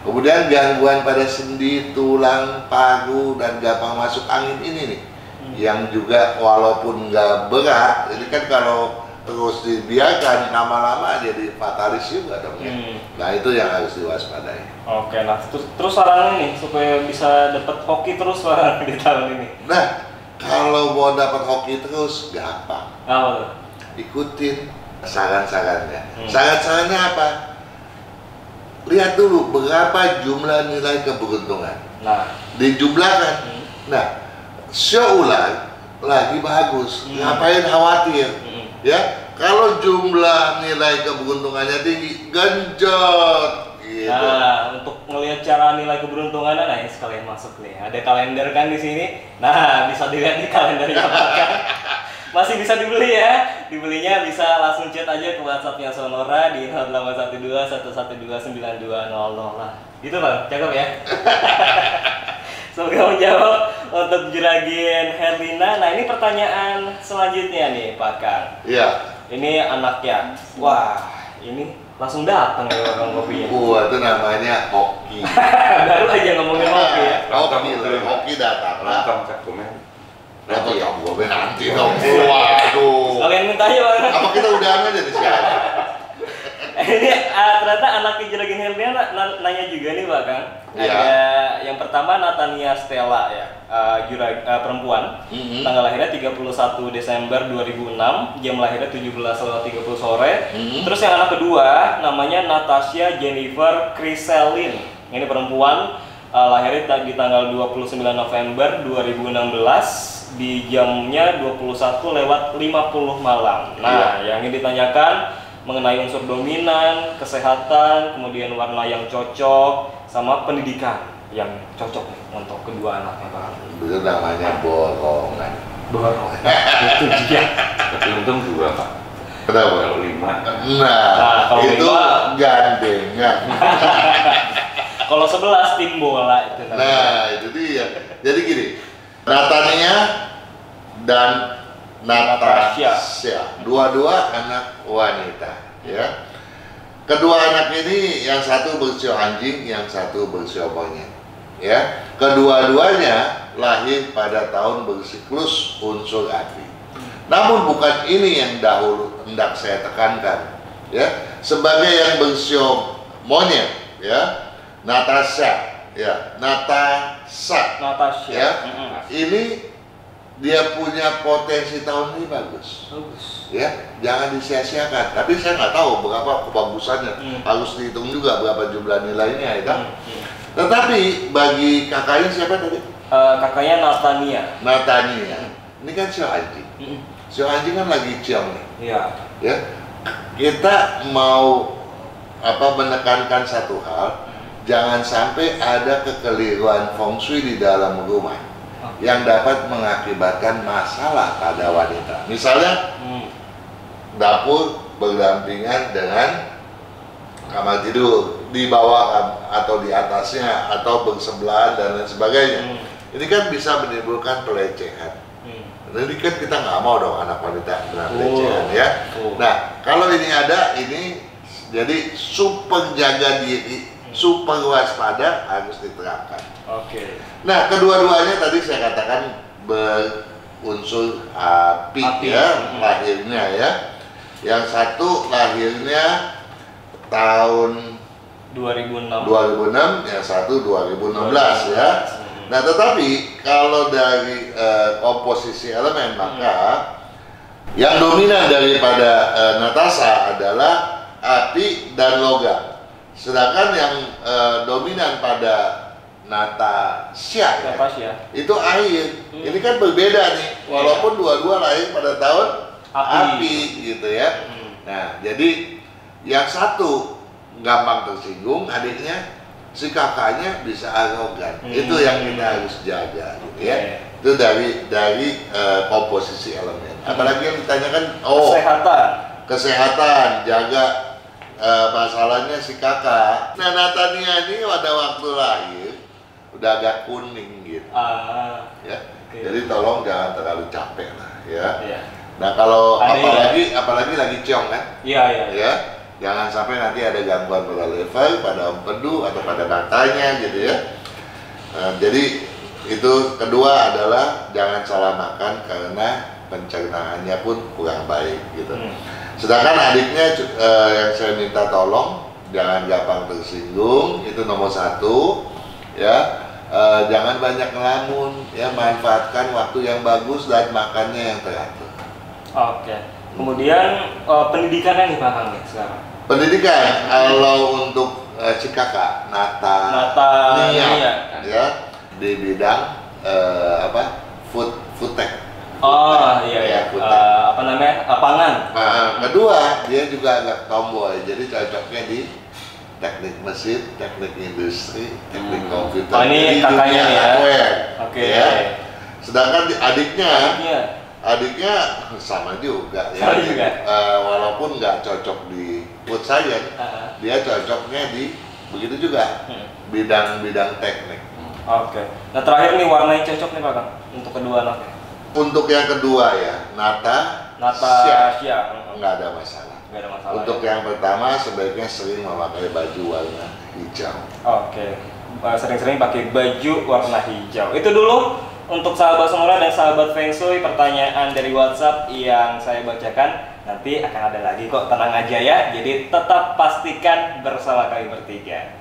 Speaker 1: kemudian gangguan pada sendi, tulang, paru, dan gampang masuk angin ini nih, yang juga walaupun nggak berat, ini kan kalau terus dibiarkan lama-lama jadi fatalis juga dong ya. Nah itu yang harus diwaspadai.
Speaker 2: Oke, nah terus sarannya nih supaya bisa dapat hoki terus Pak di tahun ini.
Speaker 1: Nah kalau mau dapat hoki terus gampang.
Speaker 2: Apa tuh?
Speaker 1: Ikutin saran-sarannya. Saran-sarannya apa? Lihat dulu berapa jumlah nilai keberuntungan. Nah, dijumlahkan. Nah, show ulang lagi bagus. Ngapain khawatir? Ya, kalau jumlah nilai keberuntungannya tinggi, genjot gitu.
Speaker 2: Nah, untuk ngelihat cara nilai keberuntungannya, nah ini sekalian masuk nih. Ada kalender kan di sini. Nah, bisa dilihat nih kalendernya Pak. Masih bisa dibeli ya. Dibelinya bisa langsung chat aja ke WhatsApp-nya Sonora di 0812 112 9200 lah. Gitu Bang, cakep ya. Semoga menjawab untuk Juragan Herlina. Nah, ini pertanyaan selanjutnya nih Pak Kang.
Speaker 1: Iya.
Speaker 2: Ini anaknya. Wah, ini langsung datang ya Bang kopinya.
Speaker 1: Itu namanya hoki.
Speaker 2: Baru aja ngomongin hoki ya.
Speaker 1: Hoki datang lah.
Speaker 3: Nonton cak komen.
Speaker 1: Nanti ya, gue nanti dong. Waduh.
Speaker 2: Kalian minta aja Bang.
Speaker 1: Apa kita udahan aja di sini?
Speaker 2: Ini ternyata anaknya Juragan Herlina nanya juga nih Pak Kang.
Speaker 1: Iya.
Speaker 2: Ada yang pertama Natania Stella ya, perempuan. Tanggal lahirnya 31 Desember 2006, jam lahirnya 17:30 sore. Terus yang anak kedua namanya Natasha Jennifer Criselin. Ini perempuan, lahirnya di tanggal 29 November 2016 di jamnya 21:50 malam. Nah, yang ini ditanyakan mengenai unsur dominan, kesehatan, kemudian warna yang cocok, sama pendidikan yang cocok nih untuk kedua anaknya Pak.
Speaker 1: Itu namanya borongan.
Speaker 2: Borong. Itu dia.
Speaker 3: Tapi untung 2 Pak.
Speaker 1: Kenapa?
Speaker 3: Kalau 5.
Speaker 1: Nah,
Speaker 2: kalau
Speaker 1: itu
Speaker 2: 5
Speaker 1: gandengan.
Speaker 2: Kalau 11 tim bola itu namanya.
Speaker 1: Nah, itu dia. Jadi gini, Natania dan Natasha, dua-dua anak wanita, ya. Kedua anak ini, yang satu bersio anjing, yang satu bersio monyet, ya. Kedua-duanya lahir pada tahun bersiklus unsur api. Namun bukan ini yang dahulu hendak saya tekankan, ya. Sebagai yang bersio monyet, ya, Natasha, ya, Natasha, ya. Ini dia punya potensi tahun ini bagus, ya, jangan disia-siakan. Tapi saya nggak tahu berapa kebagusannya, harus dihitung juga berapa jumlah nilainya, ya kan? Tetapi bagi kakaknya siapa tadi?
Speaker 2: Kakaknya Natania.
Speaker 1: Ini kan sio anjing. Sio anjing kan lagi ciong nih.
Speaker 2: Iya.
Speaker 1: Ya, kita mau menekankan satu hal, jangan sampai ada kekeliruan feng shui di dalam rumah yang dapat mengakibatkan masalah pada wanita. Misalnya, dapur berdampingan dengan kamar tidur, di bawah atau di atasnya, atau bersebelahan dan lain sebagainya. Ini kan bisa menimbulkan pelecehan. Jadi kan kita nggak mau dong anak wanita kena pelecehan, ya. Nah, kalau ini ada, ini jadi super jaga diri, super waspada harus diterapkan.
Speaker 2: Oke.
Speaker 1: Nah, kedua-duanya tadi saya katakan berunsur api. Ya, lahirnya ya. Yang satu lahirnya tahun 2006, yang satu 2016 ya. Nah, tetapi kalau dari komposisi elemen, maka yang dominan daripada Natasha adalah api dan logam. Sedangkan yang dominan pada Natasha itu air. Ini kan berbeda nih, walaupun dua-dua lahir pada tahun api gitu ya. Nah, jadi yang satu gampang tersinggung, adiknya, si kakaknya bisa arogan. Itu yang kita harus jaga gitu ya. Itu dari komposisi elemen. Apalagi yang ditanyakan, kesehatan, jaga masalahnya si kakak. Nah, Natania ini pada waktu lahir udah agak kuning gitu, ya. Jadi tolong jangan terlalu capek lah, ya. Nah, kalau apalagi lagi ciong kan, ya, jangan sampai nanti ada gangguan pada lever, pada empedu atau pada matanya gitu ya. Jadi itu kedua adalah jangan salah makan karena pencernaannya pun kurang baik gitu. Sedangkan adiknya yang saya minta tolong jangan gampang tersinggung, itu nomor satu, ya. Jangan banyak ngelamun, ya, manfaatkan waktu yang bagus dan makannya yang teratur.
Speaker 2: Oke. Kemudian pendidikannya nih Pak Kang sekarang.
Speaker 1: Pendidikan kalau untuk si kakak Natania, ya, di bidang food tech.
Speaker 2: Apa namanya? Pangan.
Speaker 1: Nah, kedua dia juga agak tomboy, jadi cocoknya di teknik mesin, teknik industri, teknik komputer.
Speaker 2: Oh, ini
Speaker 1: Jadi
Speaker 2: kakaknya
Speaker 1: dunia
Speaker 2: nih ya?
Speaker 1: hardware,
Speaker 2: Oke.
Speaker 1: ya. Sedangkan adiknya
Speaker 2: Adiknya.
Speaker 1: sama juga ya.
Speaker 2: Sama juga?
Speaker 1: Walaupun nggak cocok di food science, dia cocoknya di begitu juga bidang-bidang teknik.
Speaker 2: Oke. Nah terakhir nih warna yang cocok nih Pak Kang untuk kedua anaknya.
Speaker 1: Untuk yang kedua ya,
Speaker 2: Natasha.
Speaker 1: nggak ada masalah.
Speaker 2: Nggak ada masalah.
Speaker 1: Untuk
Speaker 2: ya?
Speaker 1: yang pertama sebaiknya sering memakai baju warna hijau.
Speaker 2: Oke. Sering-sering pakai baju warna hijau. Itu dulu untuk sahabat Sonora dan sahabat Feng Shui pertanyaan dari WhatsApp yang saya bacakan. Nanti akan ada lagi kok, tenang aja ya. Jadi tetap pastikan bersama kami bertiga.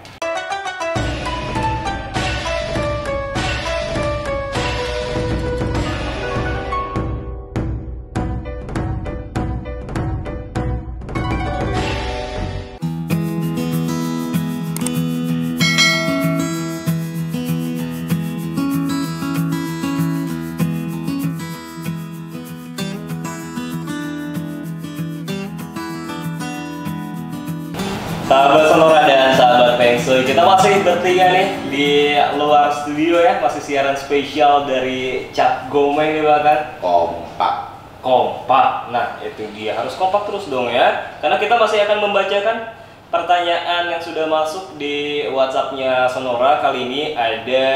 Speaker 2: Sahabat Sonora dan sahabat Feng Shui, kita masih bertiga nih di luar studio ya, masih siaran spesial dari Cap Gomeng nih bahkan. Kompak. Nah itu dia, harus kompak terus dong ya, karena kita masih akan membacakan pertanyaan yang sudah masuk di WhatsApp-nya Sonora. Kali ini ada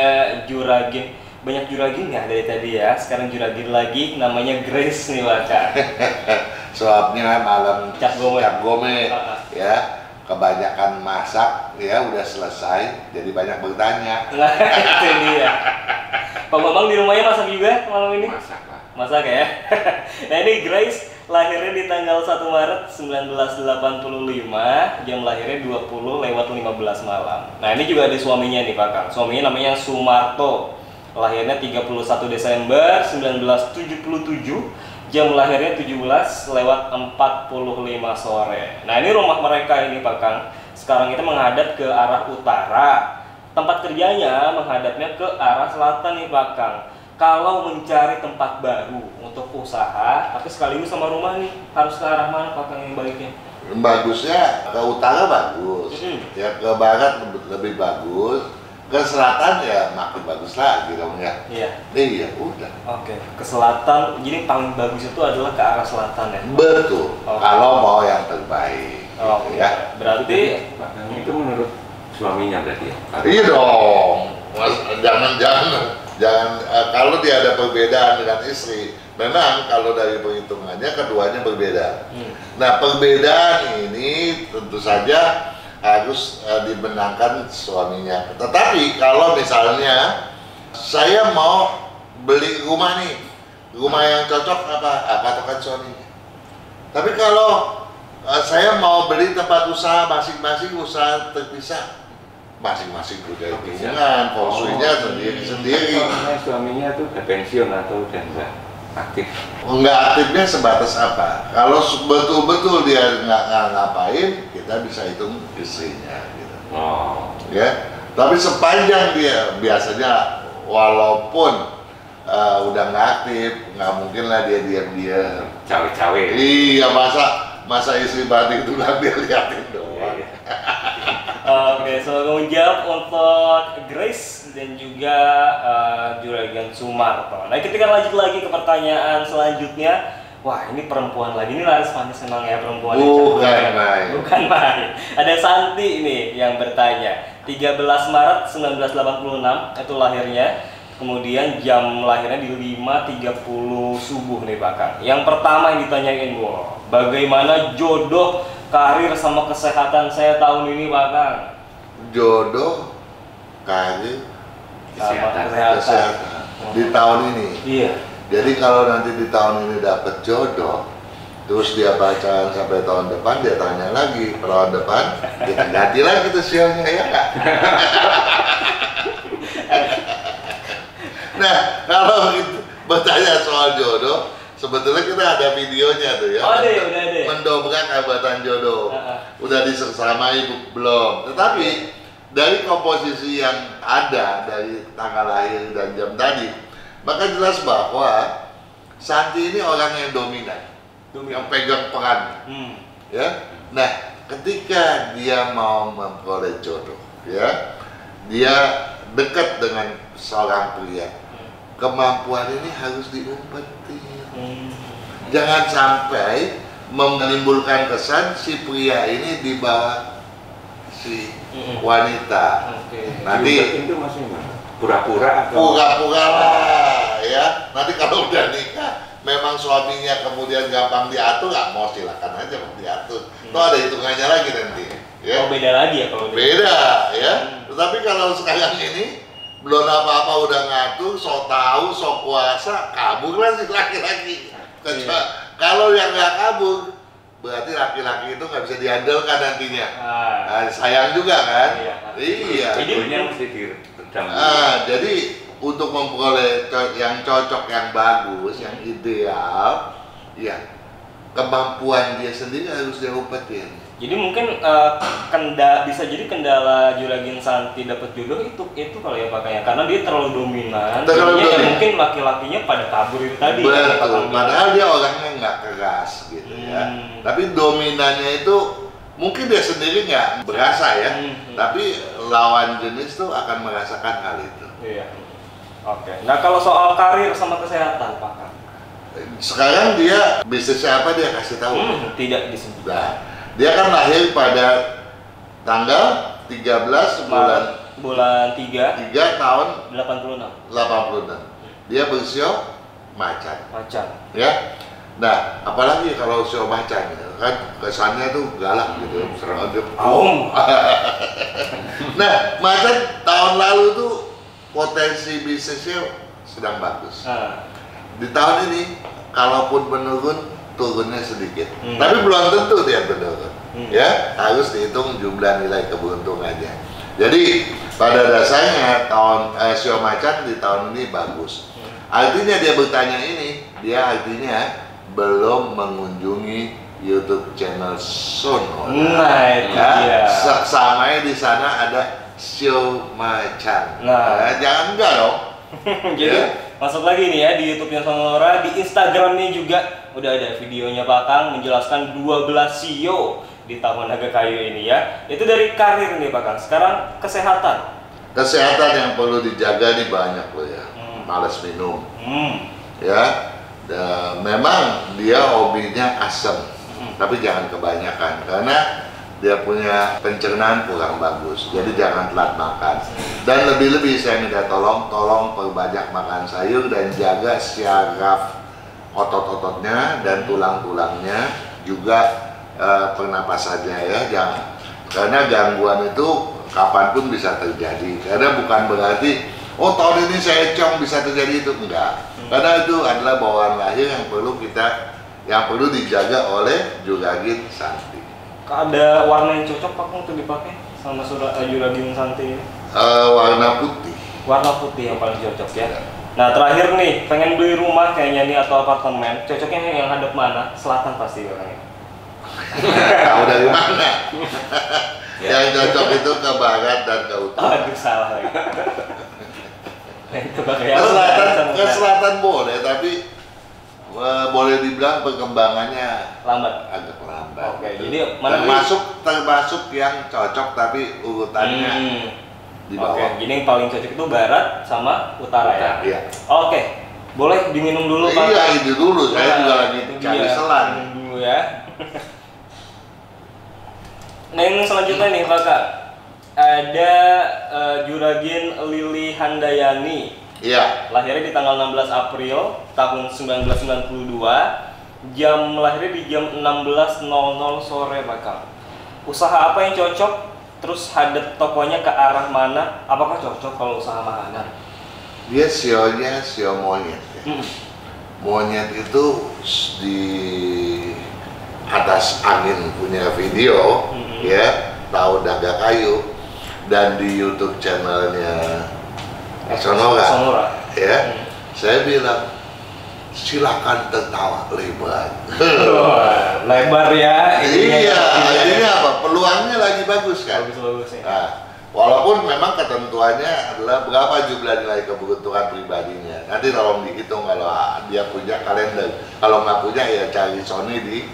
Speaker 2: Juragin, banyak Juragin ya dari tadi ya, sekarang Juragin lagi, namanya Grace nih bahkan.
Speaker 1: Soalnya malam
Speaker 2: Cap Gomeng.
Speaker 1: Ya. Kebanyakan masak ya udah selesai, jadi banyak bertanya.
Speaker 2: Nah itu dia. Pak Bambang di rumahnya masak juga malam ini?
Speaker 3: Masak lah.
Speaker 2: Masak ya. Nah ini Grace lahirnya di tanggal 1 Maret 1985, jam lahirnya 20 lewat 15 malam. Nah ini juga ada suaminya nih Pak Kang. Suaminya namanya Sumarto, lahirnya 31 Desember 1977, jam lahirnya 17 lewat 45 sore. Nah ini rumah mereka ini Pak Kang, sekarang itu menghadap ke arah utara. Tempat kerjanya menghadapnya ke arah selatan nih Pak Kang. Kalau mencari tempat baru untuk usaha, tapi sekaligus sama rumah nih, harus ke arah mana Pak Kang yang baiknya?
Speaker 1: Bagusnya ke utara bagus, ya ke barat lebih bagus, ke selatan ya makin bagus lagi dong ya. Iya, udah.
Speaker 2: Oke, ke selatan. Jadi paling bagus itu adalah ke arah selatan ya.
Speaker 1: Betul. Kalau mau yang terbaik.
Speaker 2: Oke.
Speaker 1: Ya.
Speaker 2: Berarti
Speaker 3: Pak Kang itu menurut suaminya berarti ya?
Speaker 1: Iya dong. Mas, jangan kalau dia ada perbedaan dengan istri, memang kalau dari perhitungannya keduanya berbeda. Nah, perbedaan ini tentu saja harus dibenarkan suaminya. Tetapi kalau misalnya saya mau beli rumah nih, rumah yang cocok apa patokan suaminya. Tapi kalau saya mau beli tempat usaha masing-masing, usaha terpisah, masing-masing punya hitungan, fungsinya sendiri-sendiri.
Speaker 3: Suaminya tuh udah pensiun atau udah enggak aktif?
Speaker 1: Nggak aktifnya sebatas apa? Kalau betul-betul dia nggak ngapain, kita bisa hitung istrinya gitu. Ya, tapi sepanjang dia biasanya walaupun udah nggak aktif, nggak mungkin lah dia diam-diam
Speaker 3: Cawe-cawe.
Speaker 1: iya, masa istri banting tulang dia liatin doang.
Speaker 2: Oke, so menjawab untuk Grace dan juga Juragan Sumarto. Nah kita lanjut lagi ke pertanyaan selanjutnya. Wah ini perempuan lagi, ini Laris manis senang ya perempuan. Bukan main. Ada Santi ini yang bertanya. 13 Maret 1986 itu lahirnya. Kemudian jam lahirnya di 5.30 subuh nih Pak Kang. Yang pertama yang ditanyain, bagaimana jodoh, karir sama kesehatan saya tahun ini Pak Kang?
Speaker 1: Jodoh, karir, kesehatan. Di tahun ini.
Speaker 2: Iya.
Speaker 1: Jadi kalau nanti di tahun ini dapat jodoh, terus dia pacaran sampai tahun depan, dia tanya lagi tahun depan, kita ganti lagi tuh sionya ya nggak? Nah, kalau gitu, bertanya soal jodoh, sebetulnya kita ada videonya tuh ya.
Speaker 2: Oh, udah ada.
Speaker 1: Mendobrak abatan jodoh. Udah disersamai belum? Tetapi dari komposisi yang ada dari tanggal lahir dan jam tadi, maka jelas bahwa Santi ini orang yang dominan, yang pegang peran. Ya. Nah, ketika dia mau memperoleh jodoh, ya, dia dekat dengan seorang pria, kemampuan ini harus diumpetin. Jangan sampai menimbulkan kesan si pria ini di bawah si wanita. Nanti
Speaker 3: itu masih pura-pura atau
Speaker 1: pura-pura lah, ya. Nanti kalau udah nikah, memang suaminya kemudian gampang diatur, nggak mau silakan aja mau diatur. Itu ada hitungannya lagi nanti. Ya.
Speaker 2: Oh, beda lagi ya kalau
Speaker 1: Beda, ya. Tetapi kalau sekarang ini belum apa-apa udah ngatur, sok tahu, sok kuasa, kabur lah si laki-laki. Kalau yang nggak kabur, berarti laki-laki itu nggak bisa diandalkan nantinya. Nah, sayang juga kan? Iya.
Speaker 3: Jadinya mesti diredam.
Speaker 1: Jadi untuk memperoleh yang cocok, yang bagus, yang ideal, ya kemampuan dia sendiri harus dia umpetin.
Speaker 2: Jadi mungkin bisa jadi kendala Juragan Santi dapat jodoh itu kalau ya pakainya karena dia terlalu dominan. Ya mungkin laki-lakinya pada kabur itu tadi.
Speaker 1: Betul. Padahal dia orangnya nggak keras gitu ya. Tapi dominannya itu mungkin dia sendiri nggak berasa ya. Tapi lawan jenis tuh akan merasakan hal itu.
Speaker 2: Iya. Oke. Nah kalau soal karir sama kesehatan Pak Kang.
Speaker 1: Sekarang dia bisnisnya apa dia kasih tahu?
Speaker 2: Tidak disebut.
Speaker 1: Nah, dia kan lahir pada tanggal 13
Speaker 2: bulan 3
Speaker 1: tahun
Speaker 2: 86.
Speaker 1: Dia bersio macan. Ya. Nah, apalagi kalau sio macan kan kesannya tuh galak gitu, serang dia. Nah, macan tahun lalu tuh potensi bisnisnya sedang bagus. Di tahun ini kalaupun menurun, turunnya sedikit, tapi belum tentu dia menurun. Ya, harus dihitung jumlah nilai keberuntungannya. Jadi pada dasarnya sio macan di tahun ini bagus. Artinya dia bertanya ini, dia artinya belum mengunjungi YouTube channel Sono.
Speaker 2: Nah, itu dia.
Speaker 1: Samanya di sana ada sio macan. Jangan enggak dong.
Speaker 2: Jadi masuk lagi nih ya di YouTube-nya Sonora, di Instagram-nya juga udah ada videonya Pak Kang menjelaskan 12 sio di Taman Naga Kayu ini ya. Itu dari karir nih Pak Kang. Sekarang kesehatan.
Speaker 1: Kesehatan yang perlu dijaga nih banyak loh ya. Males minum. Ya. Memang dia hobinya asam. Tapi jangan kebanyakan karena dia punya pencernaan kurang bagus, jadi jangan telat makan. Dan lebih-lebih saya minta tolong perbanyak makan sayur dan jaga syaraf otot-ototnya dan tulang-tulangnya juga pernapasannya ya, jangan, karena gangguan itu kapanpun bisa terjadi. Karena bukan berarti tahun ini saya cong bisa terjadi itu, enggak. Karena itu adalah bawaan lahir yang perlu dijaga oleh Juragan Santi.
Speaker 2: Ada warna yang cocok Pak untuk dipakai sama Juragan Santi ini?
Speaker 1: Warna putih.
Speaker 2: Warna putih yang paling cocok ya. Nah terakhir nih, pengen beli rumah kayaknya nih atau apartemen, cocoknya yang hadap mana? Selatan pasti orangnya.
Speaker 1: Tahu dari mana? Yang cocok itu ke barat dan ke utara.
Speaker 2: Aduh salah lagi.
Speaker 1: Ke selatan boleh, tapi boleh dibilang perkembangannya agak lambat.
Speaker 2: Oke,
Speaker 1: gitu.
Speaker 2: jadi
Speaker 1: termasuk yang cocok tapi urutannya di bawah.
Speaker 2: Oke, jadi yang paling cocok itu barat sama utara ya.
Speaker 1: Iya.
Speaker 2: Oke, boleh diminum dulu Pak.
Speaker 1: Iya, ini dulu. Saya juga lagi cari selang.
Speaker 2: Minum dulu ya. Nah yang selanjutnya nih Pak Kak, ada Juragan Lili Handayani.
Speaker 1: Iya.
Speaker 2: Lahirnya di tanggal 16 April tahun 1992. Jam lahirnya di jam 16.00 sore Pak Kang. Usaha apa yang cocok? Terus hadap tokonya ke arah mana? Apakah cocok kalau usaha makanan?
Speaker 1: Dia sionya sio monyet ya. Monyet itu di atas angin punya video ya, Tahu Naga Kayu, dan di YouTube channelnya Sonora. Ya. Saya bilang silakan tertawa lebar.
Speaker 2: Lebar ya.
Speaker 1: Iya, ini apa? Peluangnya lagi bagus kan?
Speaker 2: Bagus ya.
Speaker 1: Nah, walaupun memang ketentuannya adalah berapa jumlah nilai keberuntungan pribadinya. Nanti tolong dihitung kalau dia punya kalender. Kalau nggak punya ya cari Sony di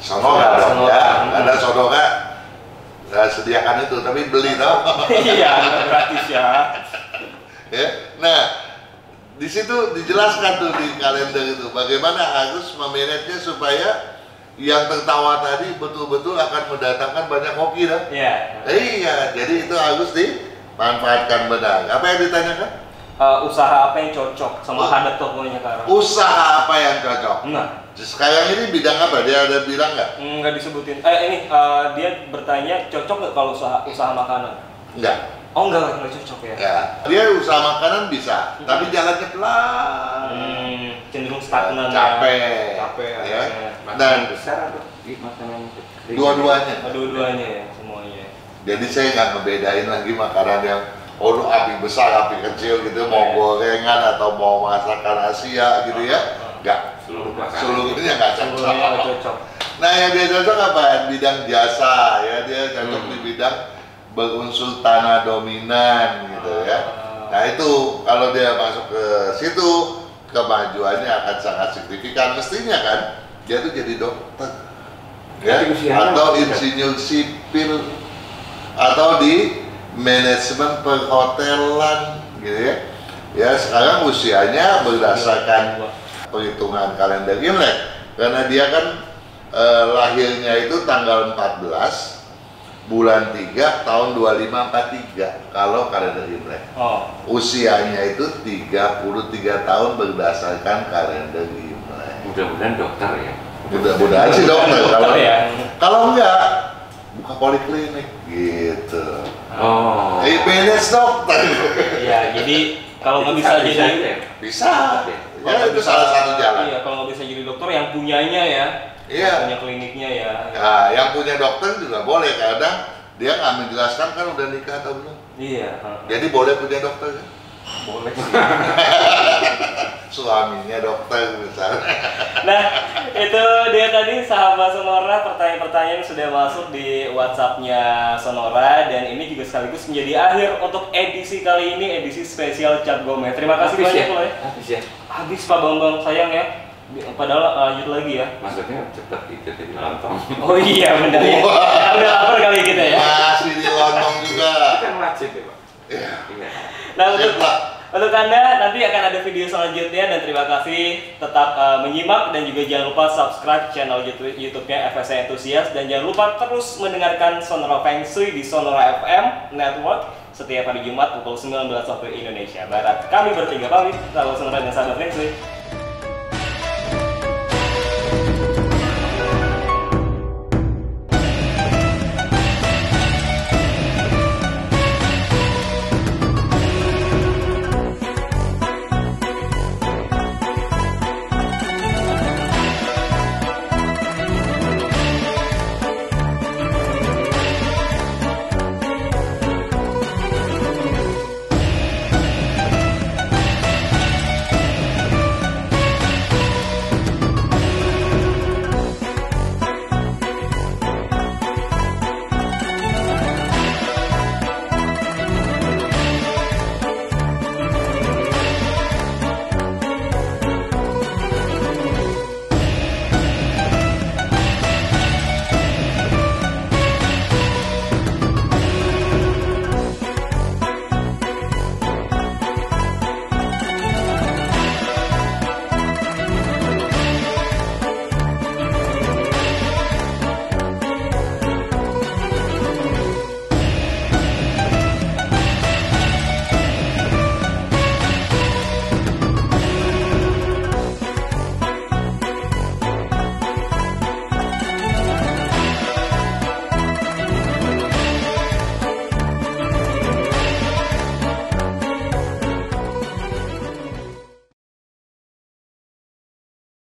Speaker 1: Sonoga dong
Speaker 2: Sonoga.
Speaker 1: ya, ada Sonoga sediakan itu, tapi beli tau.
Speaker 2: Iya, gratis ya.
Speaker 1: Ya, nah di situ dijelaskan tuh di kalender itu bagaimana harus memanagenya supaya yang tertawa tadi betul-betul akan mendatangkan banyak hoki dah.
Speaker 2: Iya.
Speaker 1: Iya, jadi itu harus dimanfaatkan benar. Apa yang ditanyakan?
Speaker 2: Usaha apa yang cocok sama hadap tokonya sekarang?
Speaker 1: Usaha apa yang cocok?
Speaker 2: Nah,
Speaker 1: Sekarang ini bidang apa? Dia ada bilang nggak?
Speaker 2: nggak disebutin. Dia bertanya cocok nggak kalau usaha makanan?
Speaker 1: Nggak.
Speaker 2: Oh nggak cocok ya.
Speaker 1: Ya, dia usaha makanan bisa, tapi jalannya pelan.
Speaker 2: Cenderung stagnan
Speaker 1: Capek.
Speaker 2: Capek
Speaker 1: Ya.
Speaker 3: Makanan
Speaker 1: Dan
Speaker 3: besar atau makanan kecil?
Speaker 1: dua-duanya.
Speaker 2: Dua-duanya ya, semuanya.
Speaker 1: Jadi saya nggak ngebedain lagi makanan yang lu api besar, api kecil gitu, mau gorengan atau mau masakan Asia gitu ya. Nggak.
Speaker 3: Seluruh makanan.
Speaker 1: Seluruhnya nggak
Speaker 2: Semuanya nggak
Speaker 1: cocok.
Speaker 2: cocok.
Speaker 1: Nah yang dia cocok apa? Bidang jasa ya, dia cocok di bidang berunsur tanah dominan gitu ya. Nah itu kalau dia masuk ke situ kemajuannya akan sangat signifikan. Mestinya kan dia tuh jadi dokter ya,
Speaker 3: Tapi usianya
Speaker 1: atau
Speaker 3: masih
Speaker 1: insinyur sipil atau di manajemen perhotelan gitu ya. Ya sekarang usianya berdasarkan perhitungan kalender Imlek karena dia kan lahirnya itu tanggal 14 bulan 3 tahun 2543 kalau kalender Imlek.
Speaker 2: Oh.
Speaker 1: Usianya itu 33 tahun berdasarkan kalender Imlek.
Speaker 3: Mudah-mudahan dokter ya.
Speaker 1: Mudah-mudahan sih dokter kalau
Speaker 2: ya.
Speaker 1: kalau enggak buka poliklinik gitu.
Speaker 3: Oh.
Speaker 1: Manage dokter.
Speaker 2: Iya, jadi kalau nggak bisa
Speaker 3: Bisa
Speaker 2: jadi
Speaker 3: ya?
Speaker 1: Bisa.
Speaker 2: kalau
Speaker 1: Ya
Speaker 2: nggak
Speaker 1: itu salah satu jalan.
Speaker 2: Iya, kalau nggak bisa jadi dokter yang punyanya ya.
Speaker 1: Iya.
Speaker 2: Punya kliniknya ya.
Speaker 1: Nah, yang punya dokter juga boleh kadang dia nggak menjelaskan kan udah nikah atau belum.
Speaker 2: Iya.
Speaker 1: Jadi boleh punya dokter kan?
Speaker 2: Boleh sih.
Speaker 1: Suaminya dokter misalnya.
Speaker 2: Nah, itu dia tadi sahabat Sonora, pertanyaan-pertanyaan sudah masuk di WhatsApp-nya Sonora dan ini juga sekaligus menjadi akhir untuk edisi kali ini, edisi spesial Cap Gome. Terima kasih
Speaker 3: Habis
Speaker 2: banyak
Speaker 3: ya?
Speaker 2: loh ya.
Speaker 3: Habis ya?
Speaker 2: Habis Pak Bambang, sayang ya. Padahal lanjut lagi ya.
Speaker 3: Maksudnya cepet gitu jadi lontong.
Speaker 2: Oh iya benar ya. Udah lapar kali kita ya.
Speaker 1: Masih di lontong juga.
Speaker 3: Itu kan wajib ya Pak?
Speaker 1: Iya.
Speaker 3: Iya.
Speaker 2: Nah,
Speaker 1: Siap, Pak.
Speaker 2: untuk Anda nanti akan ada video selanjutnya dan terima kasih tetap menyimak dan juga jangan lupa subscribe channel YouTube-nya FSC Enthusiast dan jangan lupa terus mendengarkan Sonora Feng Shui di Sonora FM Network setiap hari Jumat pukul 19 waktu Indonesia Barat. Kami bertiga pamit, salam Sonora dan sahabat Feng Shui.